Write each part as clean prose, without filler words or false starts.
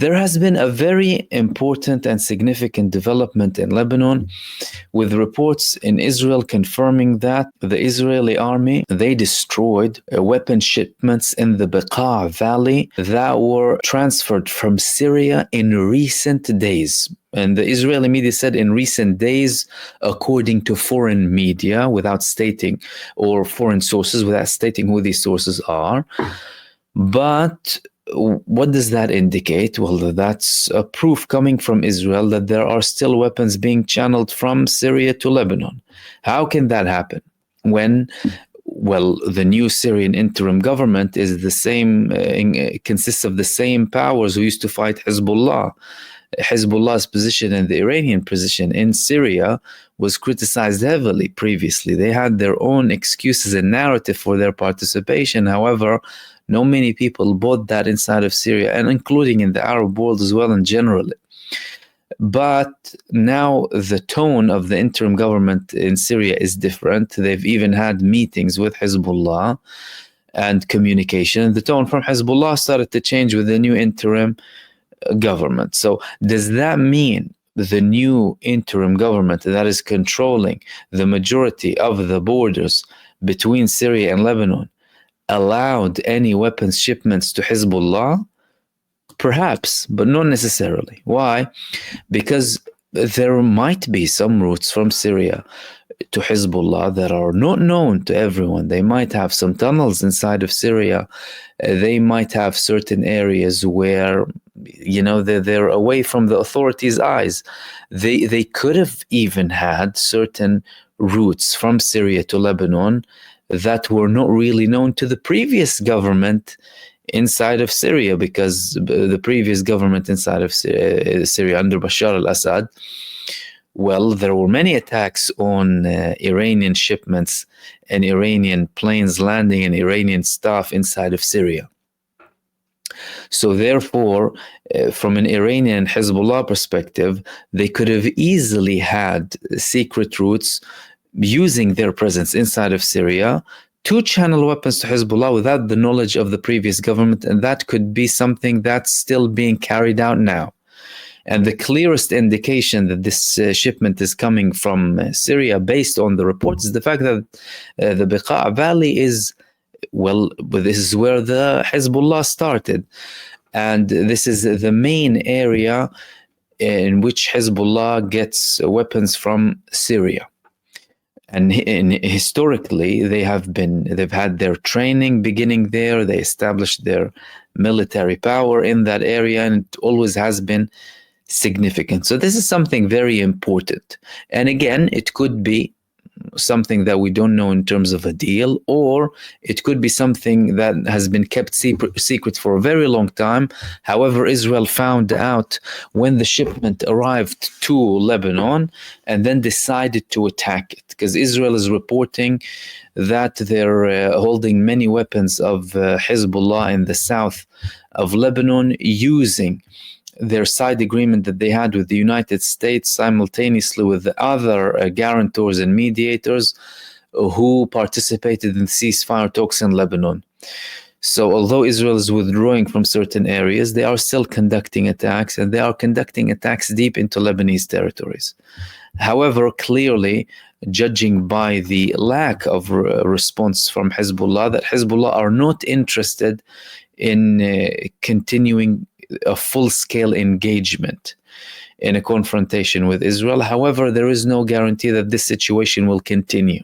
There has been a very important and significant development in Lebanon, with reports in Israel confirming that the Israeli army, they destroyed weapon shipments in the Beqa Valley that were transferred from Syria in recent days. And the Israeli media said in recent days, according to foreign media, without stating, or foreign sources, without stating who these sources are. But what does that indicate? Well, that's a proof coming from Israel that there are still weapons being channeled from Syria to Lebanon. How can that happen when, well, the new Syrian interim government is the same, consists of the same powers who used to fight Hezbollah. Hezbollah's position and the Iranian position in Syria was criticized heavily previously. They had their own excuses and narrative for their participation. However, not many people bought that inside of Syria, and including in the Arab world as well and generally. But now the tone of the interim government in Syria is different. They've even had meetings with Hezbollah and communication. The tone from Hezbollah started to change with the new interim government. So does that mean the new interim government that is controlling the majority of the borders between Syria and Lebanon allowed any weapons shipments to Hezbollah? Perhaps, but not necessarily. Why? Because there might be some routes from Syria to Hezbollah that are not known to everyone. They might have some tunnels inside of Syria. They might have certain areas where, they're away from the authorities' eyes. They could have even had certain routes from Syria to Lebanon that were not really known to the previous government inside of Syria, because the previous government inside of Syria under Bashar al-Assad, well, there were many attacks on Iranian shipments and Iranian planes landing and Iranian stuff inside of Syria. So therefore, from an Iranian and Hezbollah perspective, they could have easily had secret routes using their presence inside of Syria to channel weapons to Hezbollah without the knowledge of the previous government, and that could be something that's still being carried out now. And the clearest indication that this shipment is coming from Syria, based on the reports, is the fact that the Beqa Valley is, well, this is where the Hezbollah started. And this is the main area in which Hezbollah gets weapons from Syria. And historically, they've had their training beginning there. They established their military power in that area, and it always has been significant. So this is something very important. And again, it could be something that we don't know in terms of a deal, or it could be something that has been kept secret for a very long time. However, Israel found out when the shipment arrived to Lebanon and then decided to attack it, because Israel is reporting that they're holding many weapons of Hezbollah in the south of Lebanon, using their side agreement that they had with the United States simultaneously with the other guarantors and mediators who participated in ceasefire talks in Lebanon. So although Israel is withdrawing from certain areas, they are still conducting attacks, and they are conducting attacks deep into Lebanese territories. However, clearly, judging by the lack of response from Hezbollah, that Hezbollah are not interested in continuing a full-scale engagement in a confrontation with Israel. However, there is no guarantee that this situation will continue.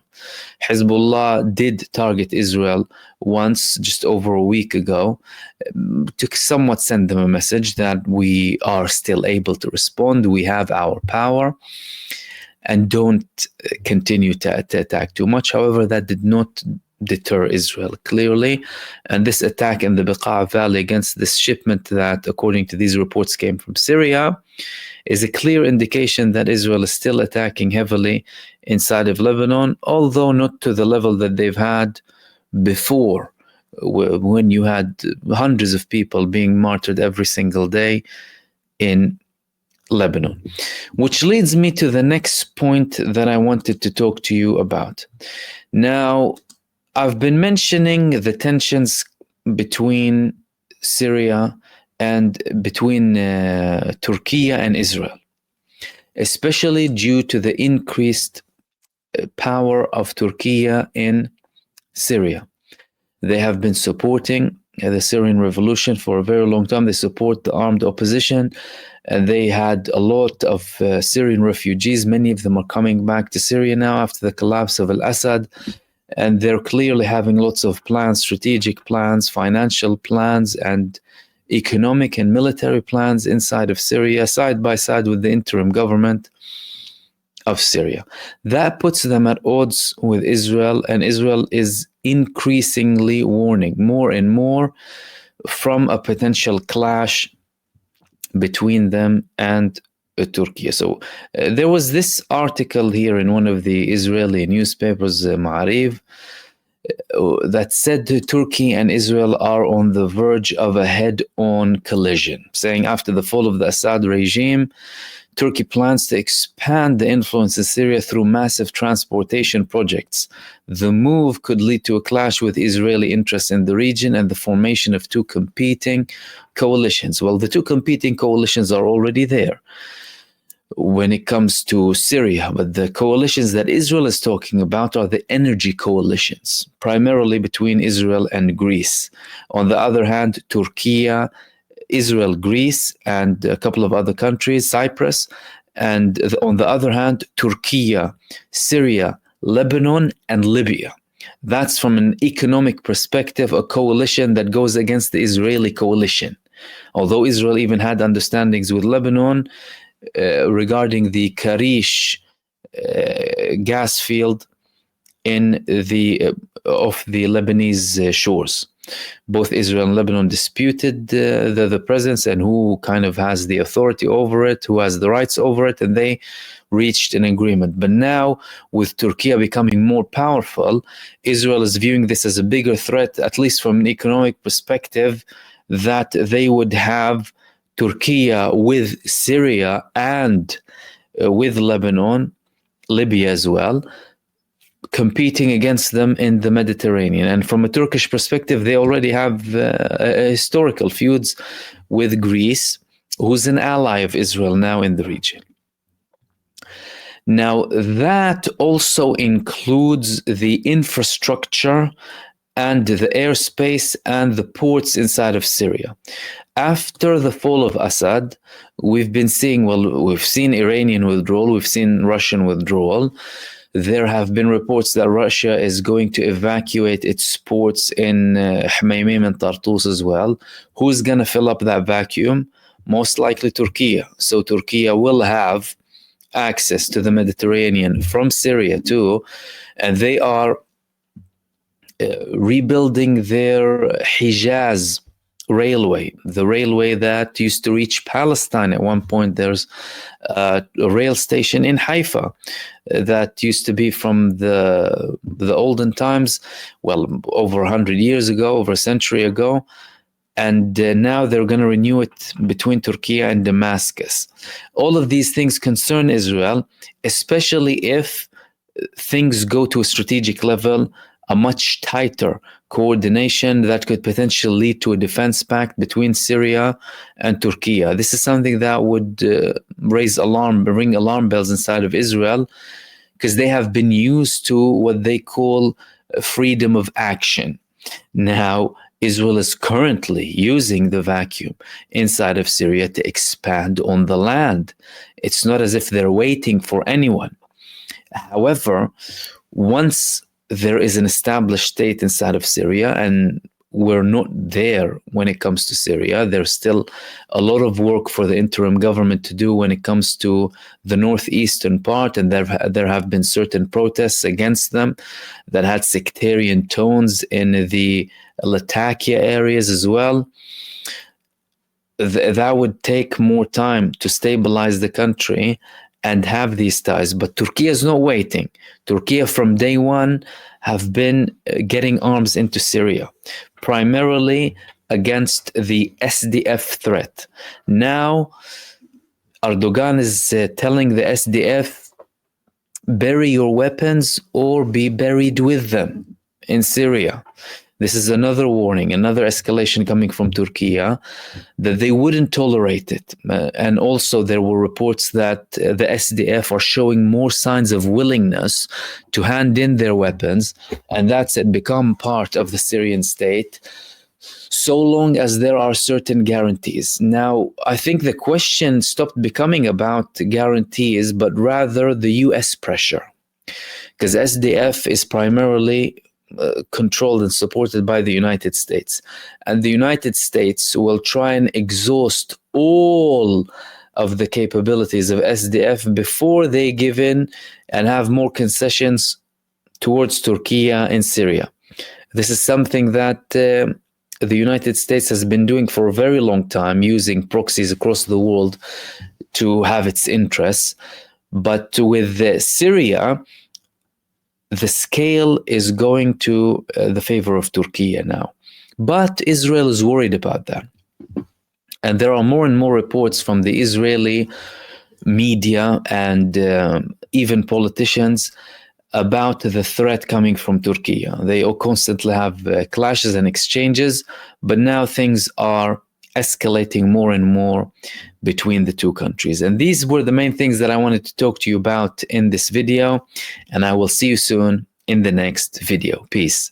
Hezbollah did target Israel once, just over a week ago, to somewhat send them a message that we are still able to respond, we have our power, and don't continue to attack too much. However, that did not deter Israel clearly, and this attack in the Beqa Valley against this shipment that, according to these reports, came from Syria, is a clear indication that Israel is still attacking heavily inside of Lebanon, although not to the level that they've had before, when you had hundreds of people being martyred every single day in Lebanon. Which leads me to the next point that I wanted to talk to you about. Now, I've been mentioning the tensions between Syria and between Turkey and Israel, especially due to the increased power of Turkey in Syria. They have been supporting the Syrian revolution for a very long time. They support the armed opposition, and they had a lot of Syrian refugees. Many of them are coming back to Syria now after the collapse of al-Assad, and they're clearly having lots of plans, strategic plans, financial plans, and economic and military plans inside of Syria, side by side with the interim government of Syria. That puts them at odds with Israel, and Israel is increasingly warning more and more from a potential clash between them and Turkey. So there was this article here in one of the Israeli newspapers, Ma'arif, that said Turkey and Israel are on the verge of a head-on collision, saying after the fall of the Assad regime, Turkey plans to expand the influence in Syria through massive transportation projects. The move could lead to a clash with Israeli interests in the region and the formation of two competing coalitions. Well, the two competing coalitions are already there when it comes to Syria, but the coalitions that Israel is talking about are the energy coalitions, primarily between Israel and Greece. On the other hand, Turkey, Israel, Greece, and a couple of other countries, Cyprus, and on the other hand, Turkey, Syria, Lebanon, and Libya. That's from an economic perspective, a coalition that goes against the Israeli coalition. Although Israel even had understandings with Lebanon regarding the Karish gas field in off the Lebanese shores. Both Israel and Lebanon disputed the presence and who kind of has the authority over it, who has the rights over it, and they reached an agreement. But now, with Turkey becoming more powerful, Israel is viewing this as a bigger threat, at least from an economic perspective, that they would have Turkey with Syria and with Lebanon, Libya as well, competing against them in the Mediterranean. And from a Turkish perspective, they already have historical feuds with Greece, who's an ally of Israel now in the region. Now, that also includes the infrastructure and the airspace and the ports inside of Syria. After the fall of Assad, we've seen Iranian withdrawal, we've seen Russian withdrawal. There have been reports that Russia is going to evacuate its ports in Hmeimim and Tartus as well. Who's going to fill up that vacuum? Most likely Turkey. So Turkey will have access to the Mediterranean from Syria too, and they are rebuilding their Hijaz railway, the railway that used to reach Palestine at one point. There's a rail station in Haifa that used to be from the olden times, well, over 100 years ago, over a century ago. And now they're going to renew it between Turkey and Damascus. All of these things concern Israel, especially if things go to a strategic level, a much tighter coordination that could potentially lead to a defense pact between Syria and Turkey. This is something that would ring alarm bells inside of Israel, because they have been used to what they call freedom of action. Now, Israel is currently using the vacuum inside of Syria to expand on the land. It's not as if they're waiting for anyone. However, once there is an established state inside of Syria, and we're not there when it comes to Syria, there's still a lot of work for the interim government to do when it comes to the northeastern part, and there have been certain protests against them that had sectarian tones in the Latakia areas as well. That would take more time to stabilize the country and have these ties. But Turkey is not waiting. Turkey from day one have been getting arms into Syria, primarily against the SDF threat. Now, Erdogan is telling the SDF, bury your weapons or be buried with them in Syria. This is another warning, another escalation coming from Turkey, that they wouldn't tolerate it. And also there were reports that the SDF are showing more signs of willingness to hand in their weapons, and that's it, become part of the Syrian state, so long as there are certain guarantees. Now, I think the question stopped becoming about guarantees, but rather the US pressure, because SDF is primarily controlled and supported by the United States. And the United States will try and exhaust all of the capabilities of SDF before they give in and have more concessions towards Turkey in Syria. This is something that the United States has been doing for a very long time, using proxies across the world to have its interests. But with Syria, the scale is going to the favor of Turkey now. But Israel is worried about that. And there are more and more reports from the Israeli media and even politicians about the threat coming from Turkey. They all constantly have clashes and exchanges, but now things are escalating more and more between the two countries. And these were the main things that I wanted to talk to you about in this video, and I will see you soon in the next video. Peace.